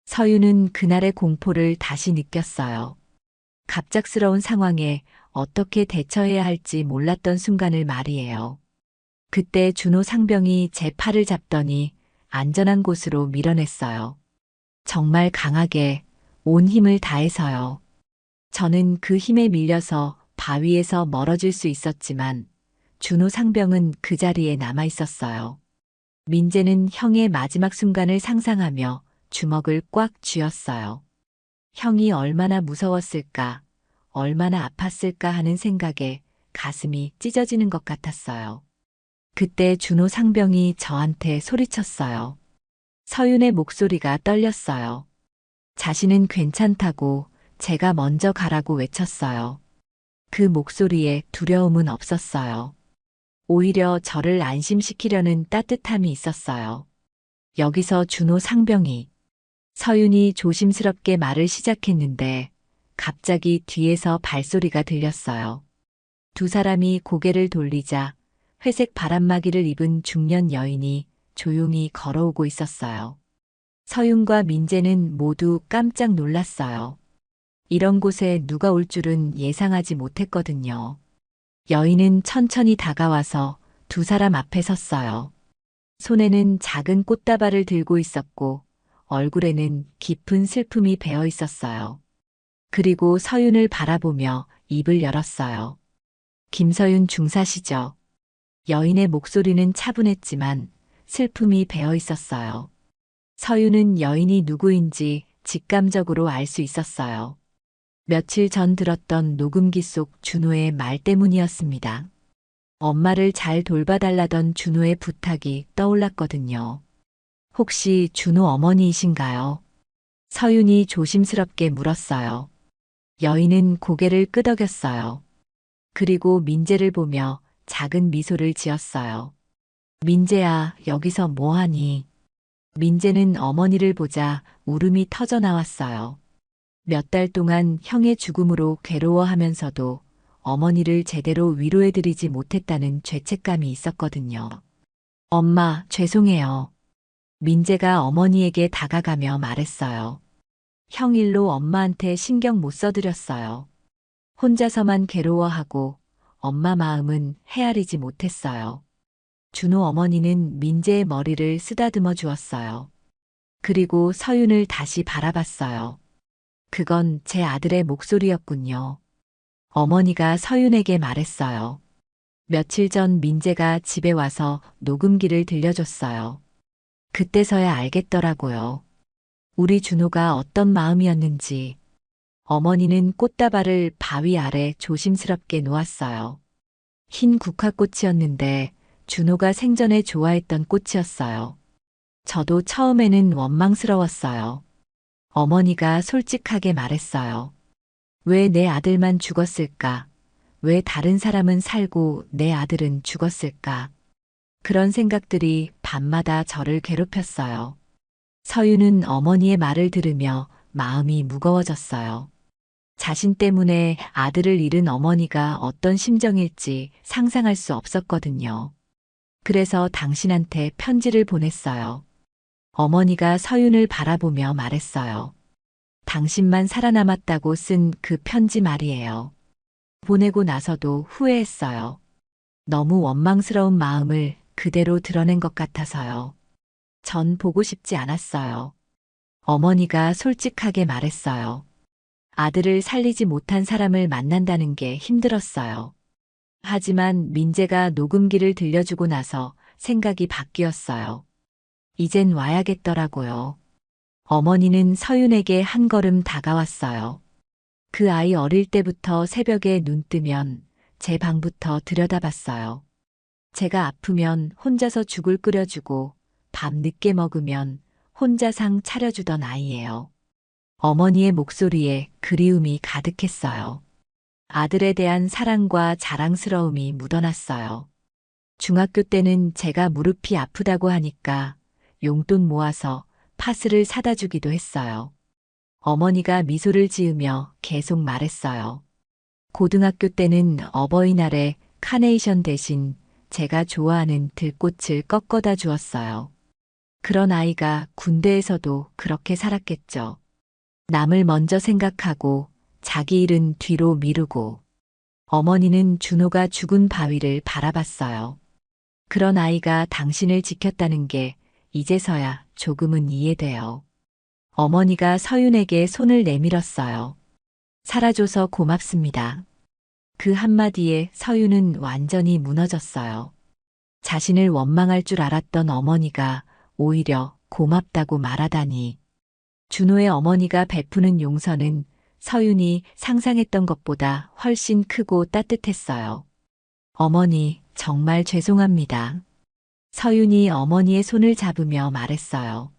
서윤은 그날의 공포를 다시 느꼈어요. 갑작스러운 상황에 어떻게 대처해야 할지 몰랐던 순간을 말이에요. 그때 준호 상병이 제 팔을 잡더니 안전한 곳으로 밀어냈어요. 정말 강하게 온 힘을 다해서요. 저는 그 힘에 밀려서 바위에서 멀어질 수 있었지만 준호 상병은 그 자리에 남아 있었어요. 민재는 형의 마지막 순간을 상상하며 주먹을 꽉 쥐었어요. 형이 얼마나 무서웠을까, 얼마나 아팠을까 하는 생각에 가슴이 찢어지는 것 같았어요. 그때 준호 상병이 저한테 소리쳤어요. 서윤의 목소리가 떨렸어요. 자신은 괜찮다고 제가 먼저 가라고 외쳤어요. 그 목소리에 두려움은 없었어요. 오히려 저를 안심시키려는 따뜻함이 있었어요. 여기서 준호 상병이 서윤이 조심스럽게 말을 시작했는데 갑자기 뒤에서 발소리가 들렸어요. 두 사람이 고개를 돌리자 회색 바람막이를 입은 중년 여인이 조용히 걸어오고 있었어요. 서윤과 민재는 모두 깜짝 놀랐어요. 이런 곳에 누가 올 줄은 예상하지 못했거든요. 여인은 천천히 다가와서 두 사람 앞에 섰어요. 손에는 작은 꽃다발을 들고 있었고 얼굴에는 깊은 슬픔이 배어 있었어요. 그리고 서윤을 바라보며 입을 열었어요. 김서윤 중사시죠. 여인의 목소리는 차분했지만 슬픔이 배어 있었어요. 서윤은 여인이 누구인지 직감적으로 알 수 있었어요. 며칠 전 들었던 녹음기 속 준호의 말 때문이었습니다. 엄마를 잘 돌봐달라던 준호의 부탁이 떠올랐거든요. 혹시 준호 어머니이신가요? 서윤이 조심스럽게 물었어요. 여인은 고개를 끄덕였어요. 그리고 민재를 보며 작은 미소를 지었어요. 민재야, 여기서 뭐하니? 민재는 어머니를 보자 울음이 터져 나왔어요. 몇 달 동안 형의 죽음으로 괴로워하면서도 어머니를 제대로 위로해드리지 못했다는 죄책감이 있었거든요. 엄마, 죄송해요. 민재가 어머니에게 다가가며 말했어요. 형 일로 엄마한테 신경 못 써드렸어요. 혼자서만 괴로워하고 엄마 마음은 헤아리지 못했어요. 준호 어머니는 민재의 머리를 쓰다듬어 주었어요. 그리고 서윤을 다시 바라봤어요. 그건 제 아들의 목소리였군요. 어머니가 서윤에게 말했어요. 며칠 전 민재가 집에 와서 녹음기를 들려줬어요. 그때서야 알겠더라고요. 우리 준호가 어떤 마음이었는지. 어머니는 꽃다발을 바위 아래 조심스럽게 놓았어요. 흰 국화꽃이었는데 준호가 생전에 좋아했던 꽃이었어요. 저도 처음에는 원망스러웠어요. 어머니가 솔직하게 말했어요. 왜 내 아들만 죽었을까? 왜 다른 사람은 살고 내 아들은 죽었을까? 그런 생각들이 밤마다 저를 괴롭혔어요. 서윤은 어머니의 말을 들으며 마음이 무거워졌어요. 자신 때문에 아들을 잃은 어머니가 어떤 심정일지 상상할 수 없었거든요. 그래서 당신한테 편지를 보냈어요. 어머니가 서윤을 바라보며 말했어요. 당신만 살아남았다고 쓴 그 편지 말이에요. 보내고 나서도 후회했어요. 너무 원망스러운 마음을 그대로 드러낸 것 같아서요. 전 보고 싶지 않았어요. 어머니가 솔직하게 말했어요. 아들을 살리지 못한 사람을 만난다는 게 힘들었어요. 하지만 민재가 녹음기를 들려주고 나서 생각이 바뀌었어요. 이젠 와야겠더라고요. 어머니는 서윤에게 한 걸음 다가왔어요. 그 아이 어릴 때부터 새벽에 눈 뜨면 제 방부터 들여다봤어요. 제가 아프면 혼자서 죽을 끓여주고 밤 늦게 먹으면 혼자 상 차려주던 아이예요. 어머니의 목소리에 그리움이 가득했어요. 아들에 대한 사랑과 자랑스러움이 묻어났어요. 중학교 때는 제가 무릎이 아프다고 하니까 용돈 모아서 파스를 사다 주기도 했어요. 어머니가 미소를 지으며 계속 말했어요. 고등학교 때는 어버이날에 카네이션 대신 제가 좋아하는 들꽃을 꺾어다 주었어요. 그런 아이가 군대에서도 그렇게 살았겠죠. 남을 먼저 생각하고 자기 일은 뒤로 미루고 어머니는 준호가 죽은 바위를 바라봤어요. 그런 아이가 당신을 지켰다는 게 이제서야 조금은 이해돼요. 어머니가 서윤에게 손을 내밀었어요. 살아줘서 고맙습니다. 그 한마디에 서윤은 완전히 무너졌어요. 자신을 원망할 줄 알았던 어머니가 오히려 고맙다고 말하다니. 준호의 어머니가 베푸는 용서는 서윤이 상상했던 것보다 훨씬 크고 따뜻했어요. 어머니, 정말 죄송합니다. 서윤이 어머니의 손을 잡으며 말했어요.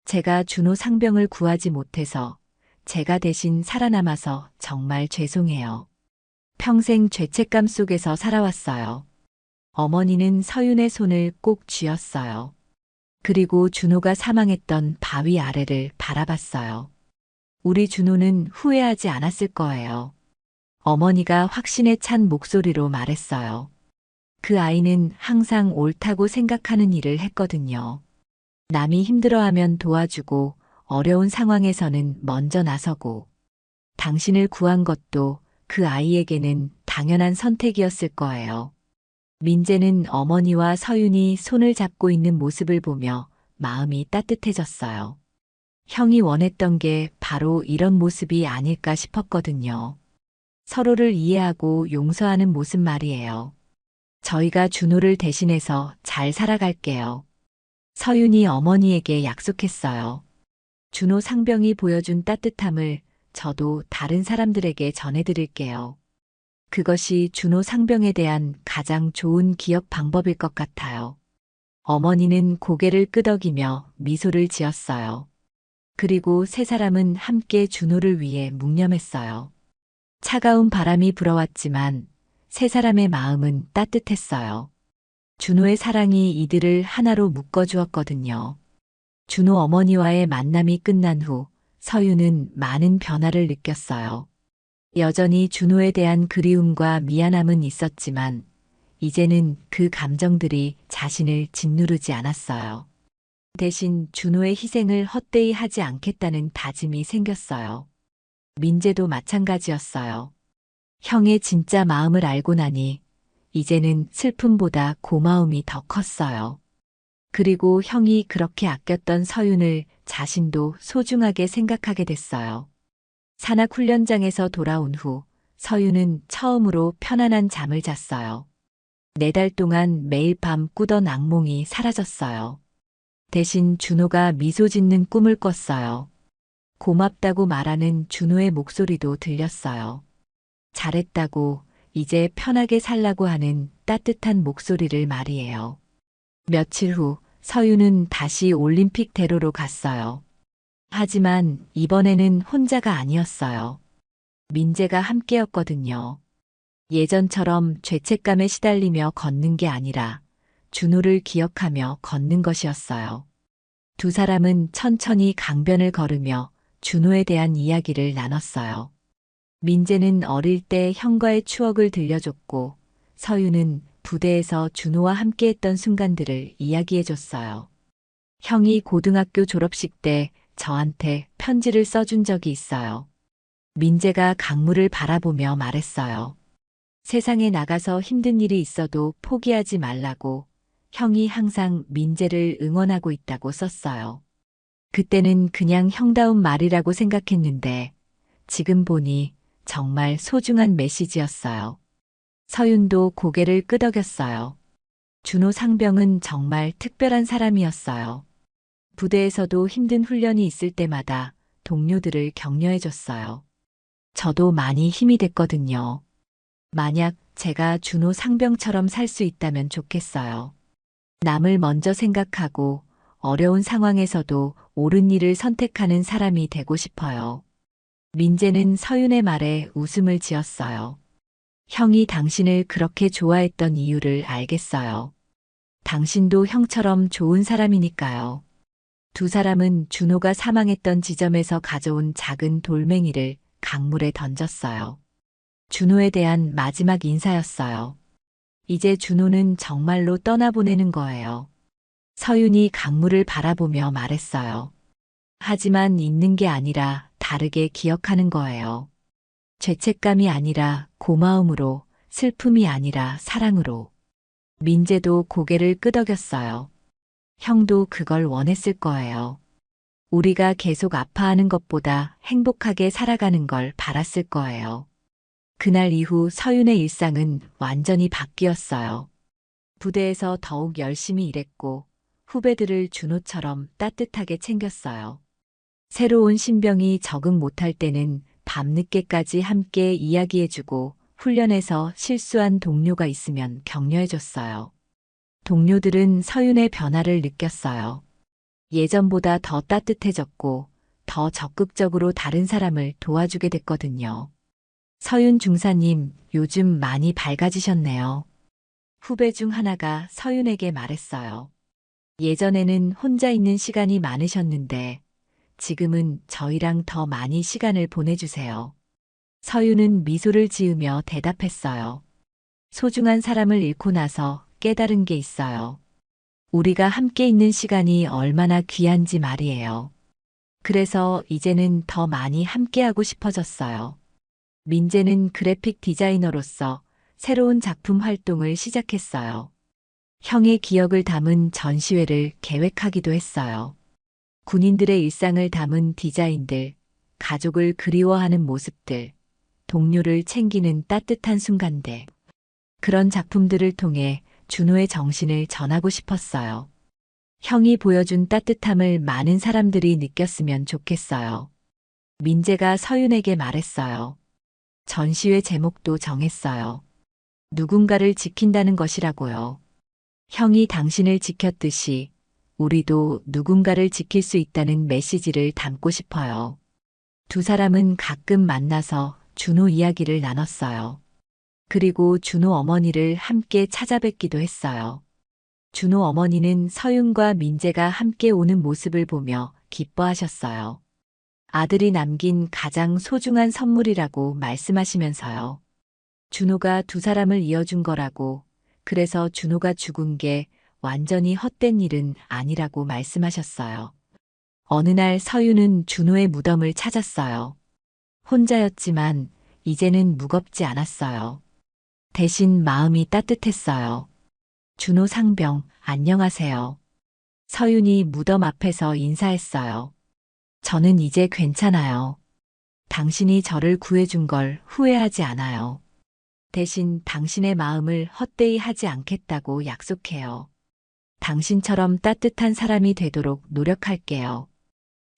제가 준호 상병을 구하지 못해서 제가 대신 살아남아서 정말 죄송해요. 평생 죄책감 속에서 살아왔어요. 어머니는 서윤의 손을 꼭 쥐었어요. 그리고 준호가 사망했던 바위 아래를 바라봤어요. 우리 준호는 후회하지 않았을 거예요. 어머니가 확신에 찬 목소리로 말했어요. 그 아이는 항상 옳다고 생각하는 일을 했거든요. 남이 힘들어하면 도와주고 어려운 상황에서는 먼저 나서고 당신을 구한 것도 그 아이에게는 당연한 선택이었을 거예요. 민재는 어머니와 서윤이 손을 잡고 있는 모습을 보며 마음이 따뜻해졌어요. 형이 원했던 게 바로 이런 모습이 아닐까 싶었거든요. 서로를 이해하고 용서하는 모습 말이에요. 저희가 준호를 대신해서 잘 살아갈게요. 서윤이 어머니에게 약속했어요. 준호 상병이 보여준 따뜻함을 저도 다른 사람들에게 전해드릴게요. 그것이 준호 상병에 대한 가장 좋은 기억 방법일 것 같아요. 어머니는 고개를 끄덕이며 미소를 지었어요. 그리고 세 사람은 함께 준호를 위해 묵념했어요. 차가운 바람이 불어왔지만 세 사람의 마음은 따뜻했어요. 준호의 사랑이 이들을 하나로 묶어주었거든요. 준호 어머니와의 만남이 끝난 후 서윤은 많은 변화를 느꼈어요. 여전히 준호에 대한 그리움과 미안함은 있었지만 이제는 그 감정들이 자신을 짓누르지 않았어요. 대신 준호의 희생을 헛되이 하지 않겠다는 다짐이 생겼어요. 민재도 마찬가지였어요. 형의 진짜 마음을 알고 나니 이제는 슬픔보다 고마움이 더 컸어요. 그리고 형이 그렇게 아꼈던 서윤을 자신도 소중하게 생각하게 됐어요. 산악훈련장에서 돌아온 후 서윤은 처음으로 편안한 잠을 잤어요. 4달 동안 매일 밤 꾸던 악몽이 사라졌어요. 대신 준호가 미소 짓는 꿈을 꿨어요. 고맙다고 말하는 준호의 목소리도 들렸어요. 잘했다고, 이제 편하게 살라고 하는 따뜻한 목소리를 말이에요. 며칠 후 서윤은 다시 올림픽대로로 갔어요. 하지만 이번에는 혼자가 아니었어요. 민재가 함께였거든요. 예전처럼 죄책감에 시달리며 걷는 게 아니라 준호를 기억하며 걷는 것이었어요. 두 사람은 천천히 강변을 걸으며 준호에 대한 이야기를 나눴어요. 민재는 어릴 때 형과의 추억을 들려줬고 서윤은 부대에서 준호와 함께했던 순간들을 이야기해줬어요. 형이 고등학교 졸업식 때 저한테 편지를 써준 적이 있어요. 민재가 강물을 바라보며 말했어요. 세상에 나가서 힘든 일이 있어도 포기하지 말라고 형이 항상 민재를 응원하고 있다고 썼어요. 그때는 그냥 형다운 말이라고 생각했는데 지금 보니 정말 소중한 메시지였어요. 서윤도 고개를 끄덕였어요. 준호 상병은 정말 특별한 사람이었어요. 부대에서도 힘든 훈련이 있을 때마다 동료들을 격려해줬어요. 저도 많이 힘이 됐거든요. 만약 제가 준호 상병처럼 살 수 있다면 좋겠어요. 남을 먼저 생각하고 어려운 상황에서도 옳은 일을 선택하는 사람이 되고 싶어요. 민재는 서윤의 말에 웃음을 지었어요. 형이 당신을 그렇게 좋아했던 이유를 알겠어요. 당신도 형처럼 좋은 사람이니까요. 두 사람은 준호가 사망했던 지점에서 가져온 작은 돌멩이를 강물에 던졌어요. 준호에 대한 마지막 인사였어요. 이제 준호는 정말로 떠나보내는 거예요. 서윤이 강물을 바라보며 말했어요. 하지만 잊는 게 아니라 다르게 기억하는 거예요. 죄책감이 아니라 고마움으로, 슬픔이 아니라 사랑으로. 민재도 고개를 끄덕였어요. 형도 그걸 원했을 거예요. 우리가 계속 아파하는 것보다 행복하게 살아가는 걸 바랐을 거예요. 그날 이후 서윤의 일상은 완전히 바뀌었어요. 부대에서 더욱 열심히 일했고 후배들을 준호처럼 따뜻하게 챙겼어요. 새로운 신병이 적응 못할 때는 밤늦게까지 함께 이야기해주고 훈련에서 실수한 동료가 있으면 격려해줬어요. 동료들은 서윤의 변화를 느꼈어요. 예전보다 더 따뜻해졌고 더 적극적으로 다른 사람을 도와주게 됐거든요. 서윤 중사님, 요즘 많이 밝아지셨네요. 후배 중 하나가 서윤에게 말했어요. 예전에는 혼자 있는 시간이 많으셨는데 지금은 저희랑 더 많이 시간을 보내주세요. 서윤은 미소를 지으며 대답했어요. 소중한 사람을 잃고 나서 깨달은 게 있어요. 우리가 함께 있는 시간이 얼마나 귀한지 말이에요. 그래서 이제는 더 많이 함께하고 싶어졌어요. 민재는 그래픽 디자이너로서 새로운 작품 활동을 시작했어요. 형의 기억을 담은 전시회를 계획하기도 했어요. 군인들의 일상을 담은 디자인들, 가족을 그리워하는 모습들, 동료를 챙기는 따뜻한 순간들. 그런 작품들을 통해 준호의 정신을 전하고 싶었어요. 형이 보여준 따뜻함을 많은 사람들이 느꼈으면 좋겠어요. 민재가 서윤에게 말했어요. 전시회 제목도 정했어요. 누군가를 지킨다는 것이라고요. 형이 당신을 지켰듯이 우리도 누군가를 지킬 수 있다는 메시지를 담고 싶어요. 두 사람은 가끔 만나서 준호 이야기를 나눴어요. 그리고 준호 어머니를 함께 찾아뵙기도 했어요. 준호 어머니는 서윤과 민재가 함께 오는 모습을 보며 기뻐하셨어요. 아들이 남긴 가장 소중한 선물이라고 말씀하시면서요. 준호가 두 사람을 이어준 거라고, 그래서 준호가 죽은 게 완전히 헛된 일은 아니라고 말씀하셨어요. 어느 날 서윤은 준호의 무덤을 찾았어요. 혼자였지만 이제는 무겁지 않았어요. 대신 마음이 따뜻했어요. 준호 상병, 안녕하세요. 서윤이 무덤 앞에서 인사했어요. 저는 이제 괜찮아요. 당신이 저를 구해준 걸 후회하지 않아요. 대신 당신의 마음을 헛되이 하지 않겠다고 약속해요. 당신처럼 따뜻한 사람이 되도록 노력할게요.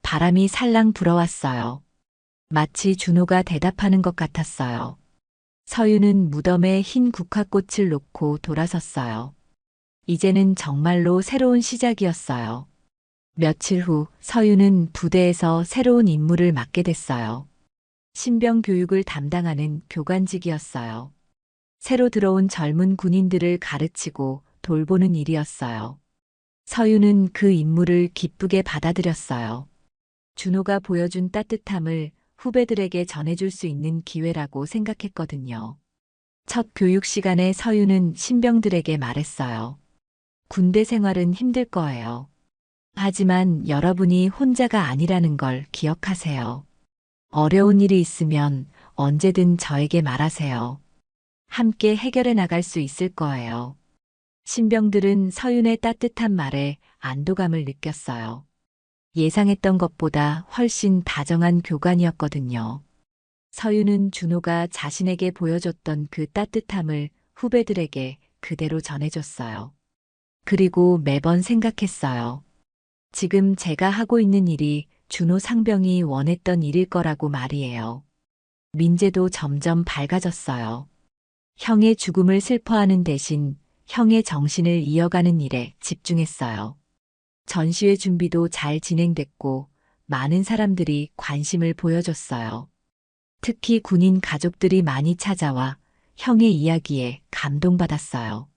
바람이 살랑 불어왔어요. 마치 준호가 대답하는 것 같았어요. 서윤은 무덤에 흰 국화꽃을 놓고 돌아섰어요. 이제는 정말로 새로운 시작이었어요. 며칠 후 서윤은 부대에서 새로운 임무를 맡게 됐어요. 신병 교육을 담당하는 교관직이었어요. 새로 들어온 젊은 군인들을 가르치고 돌보는 일이었어요. 서윤은 그 임무를 기쁘게 받아들였어요. 준호가 보여준 따뜻함을 후배들에게 전해줄 수 있는 기회라고 생각했거든요. 첫 교육 시간에 서윤은 신병들에게 말했어요. 군대 생활은 힘들 거예요. 하지만 여러분이 혼자가 아니라는 걸 기억하세요. 어려운 일이 있으면 언제든 저에게 말하세요. 함께 해결해 나갈 수 있을 거예요. 신병들은 서윤의 따뜻한 말에 안도감을 느꼈어요. 예상했던 것보다 훨씬 다정한 교관이었거든요. 서윤은 준호가 자신에게 보여줬던 그 따뜻함을 후배들에게 그대로 전해줬어요. 그리고 매번 생각했어요. 지금 제가 하고 있는 일이 준호 상병이 원했던 일일 거라고 말이에요. 민재도 점점 밝아졌어요. 형의 죽음을 슬퍼하는 대신 형의 정신을 이어가는 일에 집중했어요. 전시회 준비도 잘 진행됐고 많은 사람들이 관심을 보여줬어요. 특히 군인 가족들이 많이 찾아와 형의 이야기에 감동받았어요.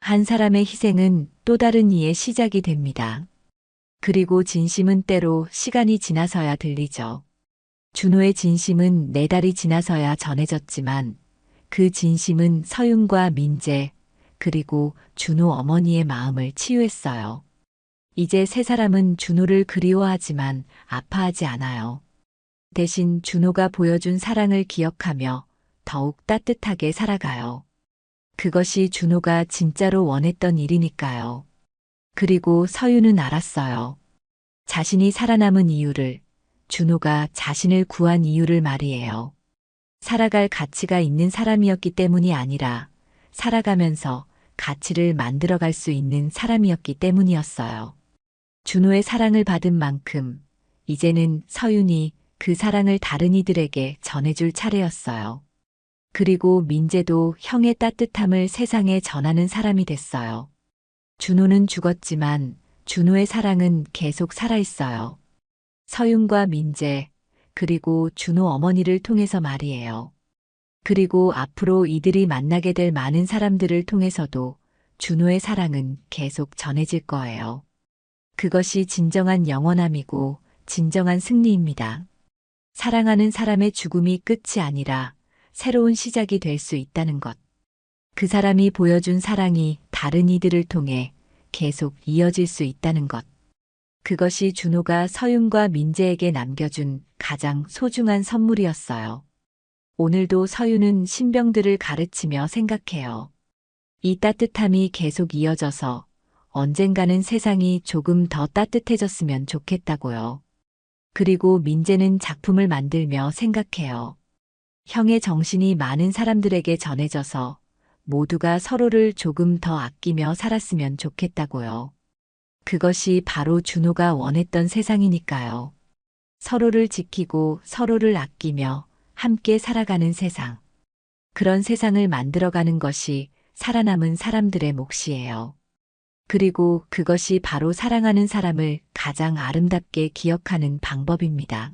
한 사람의 희생은 또 다른 이의 시작이 됩니다. 그리고 진심은 때로 시간이 지나서야 들리죠. 준호의 진심은 4달이 지나서야 전해졌지만 그 진심은 서윤과 민재 그리고 준호 어머니의 마음을 치유했어요. 이제 세 사람은 준호를 그리워하지만 아파하지 않아요. 대신 준호가 보여준 사랑을 기억하며 더욱 따뜻하게 살아가요. 그것이 준호가 진짜로 원했던 일이니까요. 그리고 서윤은 알았어요. 자신이 살아남은 이유를, 준호가 자신을 구한 이유를 말이에요. 살아갈 가치가 있는 사람이었기 때문이 아니라 살아가면서 가치를 만들어갈 수 있는 사람이었기 때문이었어요. 준호의 사랑을 받은 만큼 이제는 서윤이 그 사랑을 다른 이들에게 전해줄 차례였어요. 그리고 민재도 형의 따뜻함을 세상에 전하는 사람이 됐어요. 준호는 죽었지만 준호의 사랑은 계속 살아있어요. 서윤과 민재, 그리고 준호 어머니를 통해서 말이에요. 그리고 앞으로 이들이 만나게 될 많은 사람들을 통해서도 준호의 사랑은 계속 전해질 거예요. 그것이 진정한 영원함이고 진정한 승리입니다. 사랑하는 사람의 죽음이 끝이 아니라 새로운 시작이 될 수 있다는 것. 그 사람이 보여준 사랑이 다른 이들을 통해 계속 이어질 수 있다는 것. 그것이 준호가 서윤과 민재에게 남겨준 가장 소중한 선물이었어요. 오늘도 서윤은 신병들을 가르치며 생각해요. 이 따뜻함이 계속 이어져서 언젠가는 세상이 조금 더 따뜻해졌으면 좋겠다고요. 그리고 민재는 작품을 만들며 생각해요. 형의 정신이 많은 사람들에게 전해져서 모두가 서로를 조금 더 아끼며 살았으면 좋겠다고요. 그것이 바로 준호가 원했던 세상이니까요. 서로를 지키고 서로를 아끼며 함께 살아가는 세상. 그런 세상을 만들어가는 것이 살아남은 사람들의 몫이에요. 그리고 그것이 바로 사랑하는 사람을 가장 아름답게 기억하는 방법입니다.